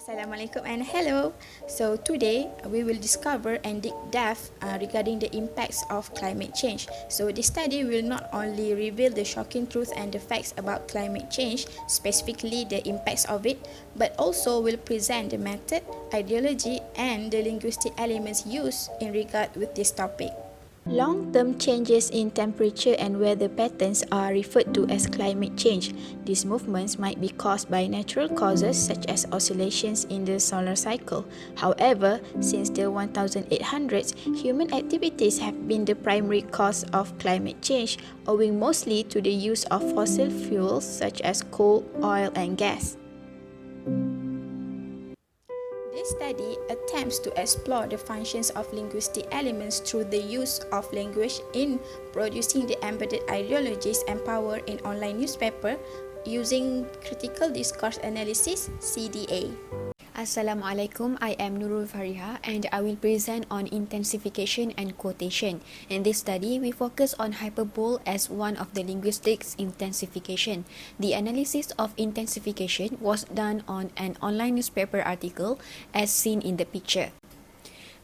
Assalamualaikum and hello. So today we will discover and dig depth regarding the impacts of climate change. So this study will not only reveal the shocking truth and the facts about climate change, specifically the impacts of it, but also will present the method, ideology and the linguistic elements used in regard with this topic. Long-term changes in temperature and weather patterns are referred to as climate change. These movements might be caused by natural causes such as oscillations in the solar cycle. However, since the 1800s, human activities have been the primary cause of climate change, owing mostly to the use of fossil fuels such as coal, oil and gas. This study attempts to explore the functions of linguistic elements through the use of language in producing the embedded ideologies and power in online newspaper using critical discourse analysis (CDA). Assalamualaikum, I am Nurul Farihah and I will present on intensification and quotation. In this study, we focus on hyperbole as one of the linguistics intensification. The analysis of intensification was done on an online newspaper article as seen in the picture.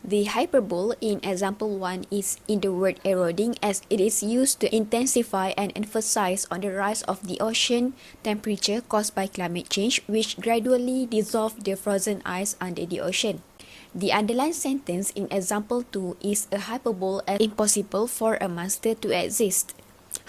The hyperbole in example 1 is in the word eroding, as it is used to intensify and emphasize on the rise of the ocean temperature caused by climate change, which gradually dissolve the frozen ice under the ocean. The underlined sentence in example 2 is a hyperbole as impossible for a monster to exist.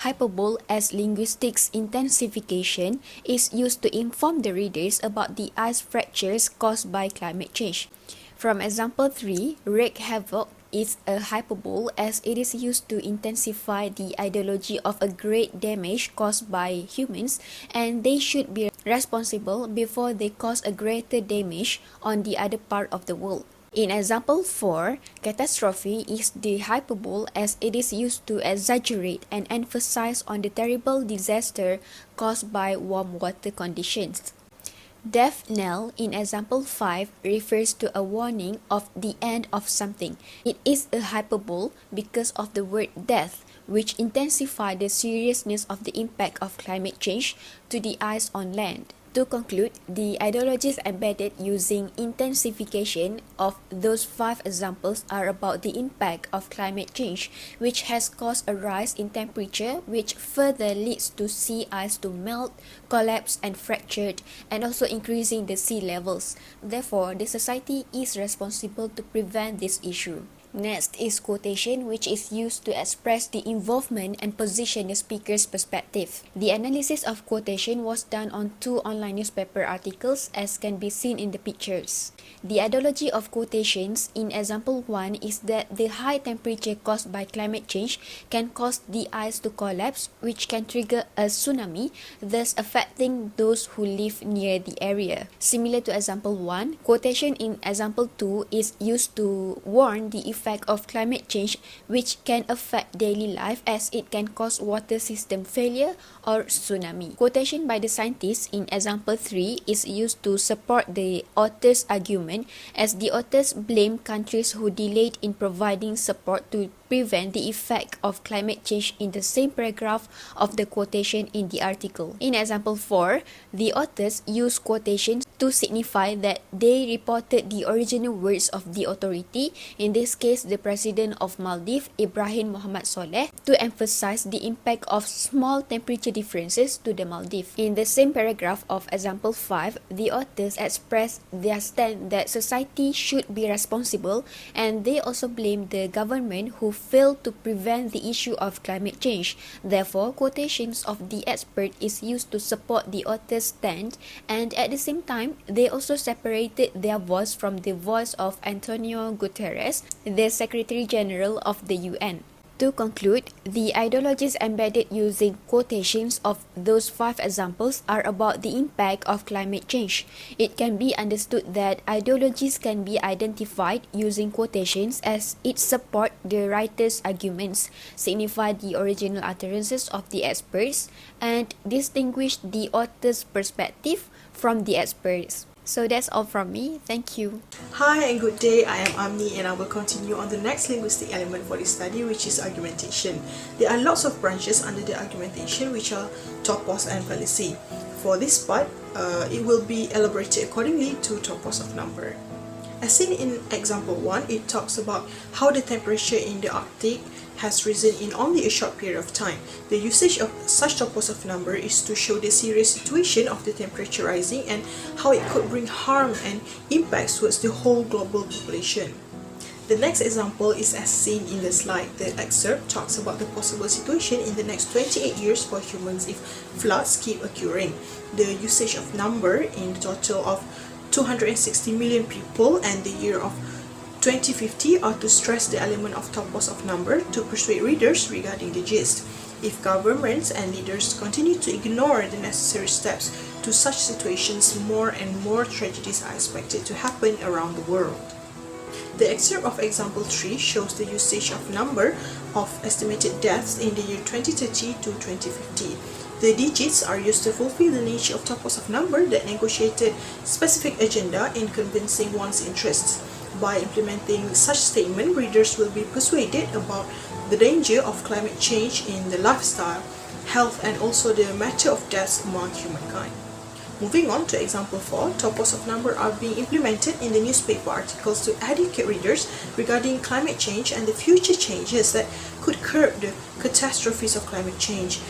Hyperbole as linguistics intensification is used to inform the readers about the ice fractures caused by climate change. From example 3, wreak havoc is a hyperbole as it is used to intensify the ideology of a great damage caused by humans, and they should be responsible before they cause a greater damage on the other part of the world. In example 4, catastrophe is the hyperbole as it is used to exaggerate and emphasize on the terrible disaster caused by warm water conditions. Death knell in example 5 refers to a warning of the end of something. It is a hyperbole because of the word death, which intensifies the seriousness of the impact of climate change to the ice on land. To conclude, the ideologies embedded using intensification of those 5 examples are about the impact of climate change, which has caused a rise in temperature, which further leads to sea ice to melt, collapse and fractured, and also increasing the sea levels. Therefore, the society is responsible to prevent this issue. Next is quotation, which is used to express the involvement and position the speaker's perspective. The analysis of quotation was done on 2 online newspaper articles as can be seen in the pictures. The ideology of quotations in example 1 is that the high temperature caused by climate change can cause the ice to collapse, which can trigger a tsunami, thus affecting those who live near the area. Similar to example 1, quotation in example 2 is used to warn the effect of climate change, which can affect daily life as it can cause water system failure or tsunami. Quotation by the scientists in example 3 is used to support the author's argument, as the authors blame countries who delayed in providing support to prevent the effect of climate change in the same paragraph of the quotation in the article. In example 4, the authors use quotations to signify that they reported the original words of the authority, in this case the President of Maldives, Ibrahim Mohamad, to emphasize the impact of small temperature differences to the Maldives. In the same paragraph of example 5, the authors express their stand that society should be responsible, and they also blame the government who failed to prevent the issue of climate change. Therefore, quotations of the expert is used to support the author's stand, and at the same time, they also separated their voice from the voice of Antonio Guterres, the Secretary General of the UN. To conclude, the ideologies embedded using quotations of those 5 examples are about the impact of climate change. It can be understood that ideologies can be identified using quotations as it support the writer's arguments, signify the original utterances of the experts, and distinguish the author's perspective from the experts. So that's all from me. Thank you. Hi and good day. I am Amnie and I will continue on the next linguistic element for this study, which is argumentation. There are lots of branches under the argumentation, which are topos and fallacy. For this part, it will be elaborated accordingly to topos of number. As seen in example 1, it talks about how the temperature in the Arctic has risen in only a short period of time. The usage of such topos of number is to show the serious situation of the temperature rising and how it could bring harm and impacts towards the whole global population. The next example is as seen in the slide. The excerpt talks about the possible situation in the next 28 years for humans if floods keep occurring. The usage of number in the total of 260 million people and the year of 2050 are to stress the element of topos of number to persuade readers regarding the gist. If governments and leaders continue to ignore the necessary steps to such situations, more and more tragedies are expected to happen around the world. The excerpt of example 3 shows the usage of number of estimated deaths in the year 2030 to 2050. The digits are used to fulfill the nature of topos of number that negotiated specific agenda in convincing one's interests. By implementing such statement, readers will be persuaded about the danger of climate change in the lifestyle, health, and also the matter of deaths among humankind. Moving on to example 4, topos of number are being implemented in the newspaper articles to educate readers regarding climate change and the future changes that could curb the catastrophes of climate change.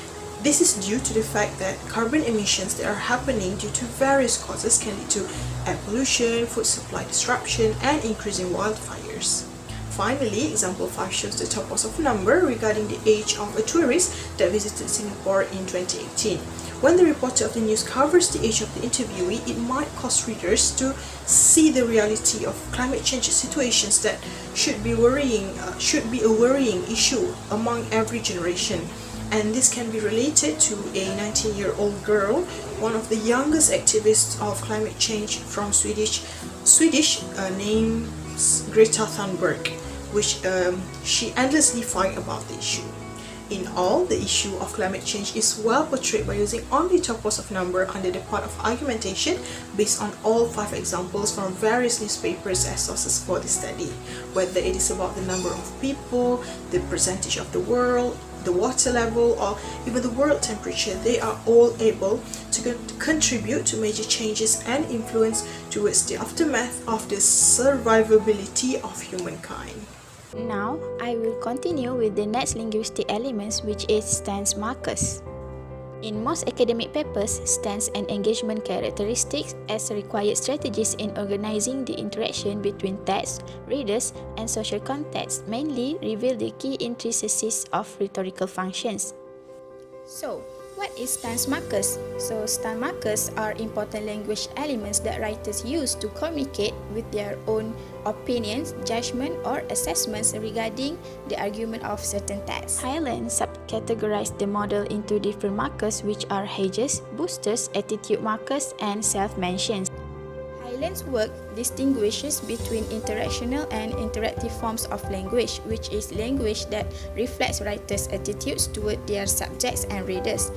This is due to the fact that carbon emissions that are happening due to various causes can lead to air pollution, food supply disruption, and increasing wildfires. Finally, example 5 shows the topos of number regarding the age of a tourist that visited Singapore in 2018. When the reporter of the news covers the age of the interviewee, it might cause readers to see the reality of climate change situations that should be a worrying issue among every generation. And this can be related to a 19-year-old girl, one of the youngest activists of climate change from Swedish named Greta Thunberg, which she endlessly fight about the issue. In all, the issue of climate change is well portrayed by using only topos of number under the part of argumentation based on all 5 examples from various newspapers as sources for the study. Whether it is about the number of people, the percentage of the world, the water level, or even the world temperature, they are all able to contribute to major changes and influence towards the aftermath of the survivability of humankind. Now, I will continue with the next linguistic elements, which is stance markers. In most academic papers, stance and engagement characteristics as required strategies in organizing the interaction between text, readers, and social context mainly reveal the key intricacies of rhetorical functions. So, what is stance markers? So, stance markers are important language elements that writers use to communicate with their own opinions, judgment, or assessments regarding the argument of certain texts. Ailing subcategorized the model into different markers, which are hedges, boosters, attitude markers, and self-mentions. Ailing's work distinguishes between interactional and interactive forms of language, which is language that reflects writers' attitudes toward their subjects and readers,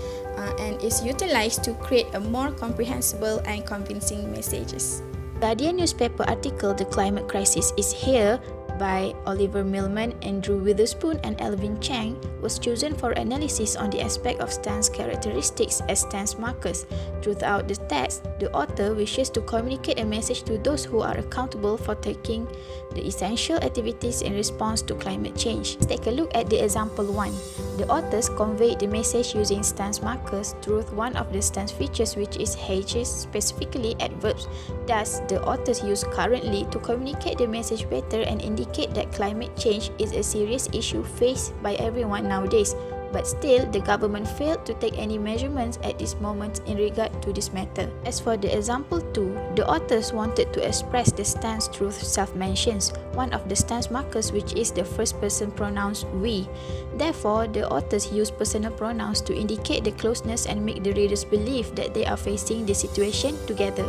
and is utilized to create a more comprehensible and convincing messages. Guardian newspaper article "The Climate Crisis is Here" by Oliver Millman, Andrew Witherspoon, and Alvin Chang was chosen for analysis on the aspect of stance characteristics as stance markers. Throughout the text, the author wishes to communicate a message to those who are accountable for taking the essential activities in response to climate change. Let's take a look at the example 1. The authors conveyed the message using stance markers through one of the stance features, which is hedges, specifically adverbs. Thus, the authors use currently to communicate the message better and indicate that climate change is a serious issue faced by everyone nowadays, but still the government failed to take any measurements at this moment in regard to this matter. As for the example 2, the authors wanted to express the stance through self-mentions, one of the stance markers, which is the first person pronouns we. Therefore, the authors use personal pronouns to indicate the closeness and make the readers believe that they are facing the situation together.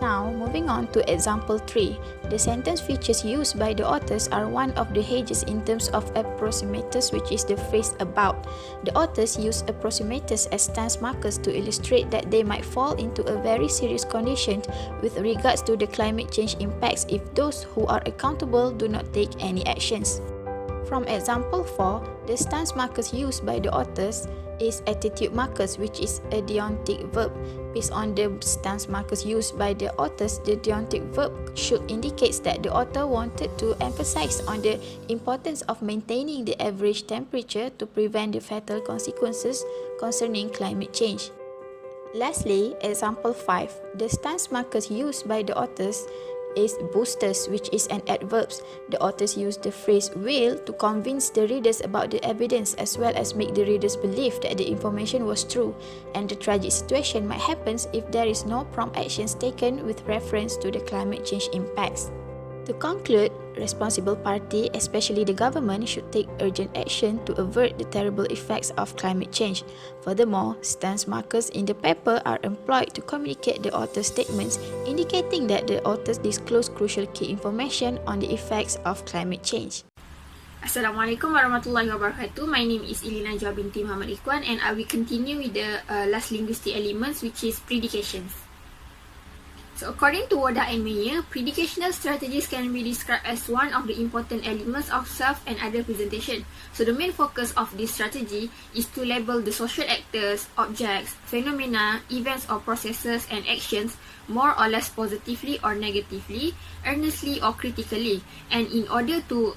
Now, moving on to example 3. The sentence features used by the authors are one of the hedges in terms of approximators, which is the phrase about. The authors use approximators as stance markers to illustrate that they might fall into a very serious condition with regards to the climate change impacts if those who are accountable do not take any actions. from example 4, the stance markers used by the authors is attitude markers, which is a deontic verb. Based on the stance markers used by the authors, the deontic verb should indicate that the author wanted to emphasize on the importance of maintaining the average temperature to prevent the fatal consequences concerning climate change. Lastly, example 5, the stance markers used by the authors is boosters, which is an adverb. The authors use the phrase will to convince the readers about the evidence as well as make the readers believe that the information was true, and the tragic situation might happen if there is no prompt actions taken with reference to the climate change impacts. To conclude, responsible party, especially the government, should take urgent action to avert the terrible effects of climate change. Furthermore, stance markers in the paper are employed to communicate the author's statements, indicating that the authors disclose crucial key information on the effects of climate change. Assalamualaikum warahmatullahi wabarakatuh. My name is Najwa Binti Mohamad Ikhwan, and I will continue with the last linguistic elements, which is predications. So according to Woda and Meyer, predicational strategies can be described as one of the important elements of self and other presentation. So the main focus of this strategy is to label the social actors, objects, phenomena, events or processes and actions more or less positively or negatively, earnestly or critically. And in order to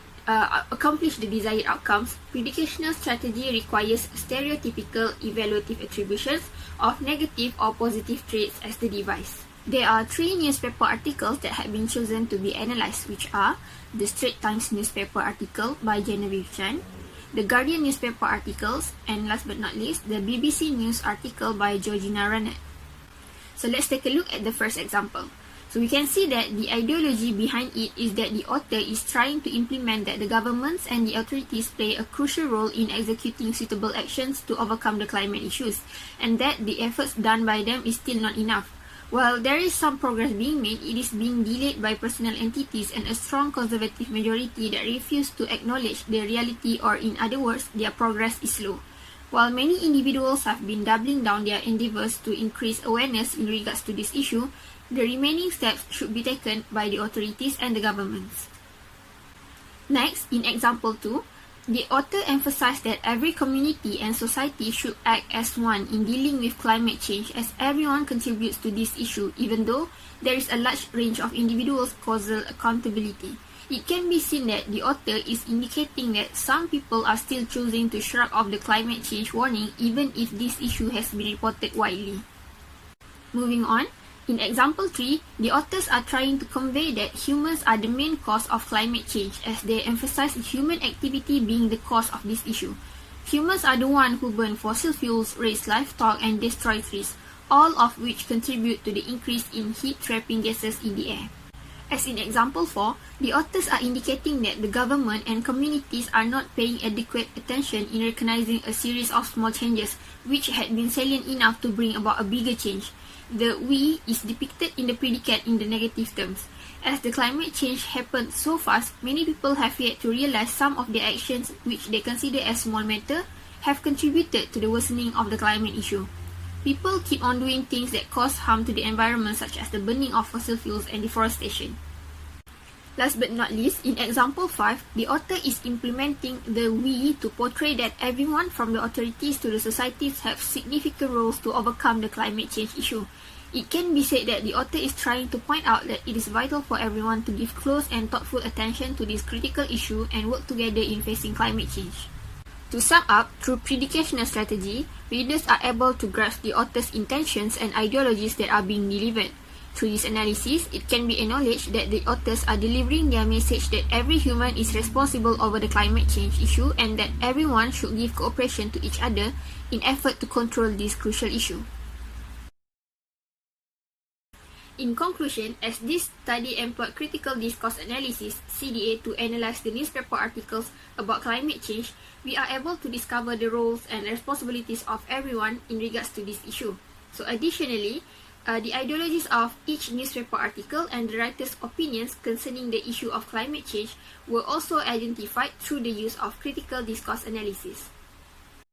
accomplish the desired outcomes, predicational strategy requires stereotypical evaluative attributions of negative or positive traits as the device. There are 3 newspaper articles that have been chosen to be analysed, which are the Straits Times newspaper article by Genevieve Chan, the Guardian newspaper articles, and last but not least, the BBC News article by Georgina Ranett. So let's take a look at the first example. So we can see that the ideology behind it is that the author is trying to implement that the governments and the authorities play a crucial role in executing suitable actions to overcome the climate issues, and that the efforts done by them is still not enough. While there is some progress being made, it is being delayed by personal entities and a strong conservative majority that refuse to acknowledge the reality, or in other words, their progress is slow. While many individuals have been doubling down their endeavours to increase awareness in regards to this issue, the remaining steps should be taken by the authorities and the governments. Next, in example 2, the author emphasized that every community and society should act as one in dealing with climate change, as everyone contributes to this issue, even though there is a large range of individuals' causal accountability. It can be seen that the author is indicating that some people are still choosing to shrug off the climate change warning even if this issue has been reported widely. Moving on, in example 3, the authors are trying to convey that humans are the main cause of climate change, as they emphasize human activity being the cause of this issue. Humans are the ones who burn fossil fuels, raise livestock and destroy trees, all of which contribute to the increase in heat-trapping gases in the air. As in example 4, the authors are indicating that the government and communities are not paying adequate attention in recognizing a series of small changes which had been salient enough to bring about a bigger change. The we is depicted in the predicate in the negative terms. As the climate change happened so fast, many people have yet to realize some of the actions which they consider as small matter have contributed to the worsening of the climate issue. People keep on doing things that cause harm to the environment, such as the burning of fossil fuels and deforestation. Last but not least, in example 5, the author is implementing the we to portray that everyone from the authorities to the societies have significant roles to overcome the climate change issue. It can be said that the author is trying to point out that it is vital for everyone to give close and thoughtful attention to this critical issue and work together in facing climate change. To sum up, through predicational strategy, readers are able to grasp the author's intentions and ideologies that are being delivered. Through this analysis, it can be acknowledged that the authors are delivering their message that every human is responsible over the climate change issue and that everyone should give cooperation to each other in effort to control this crucial issue. In conclusion, as this study employed critical discourse analysis (CDA) to analyze the newspaper articles about climate change, we are able to discover the roles and responsibilities of everyone in regards to this issue. So additionally, the ideologies of each newspaper article and the writer's opinions concerning the issue of climate change were also identified through the use of critical discourse analysis.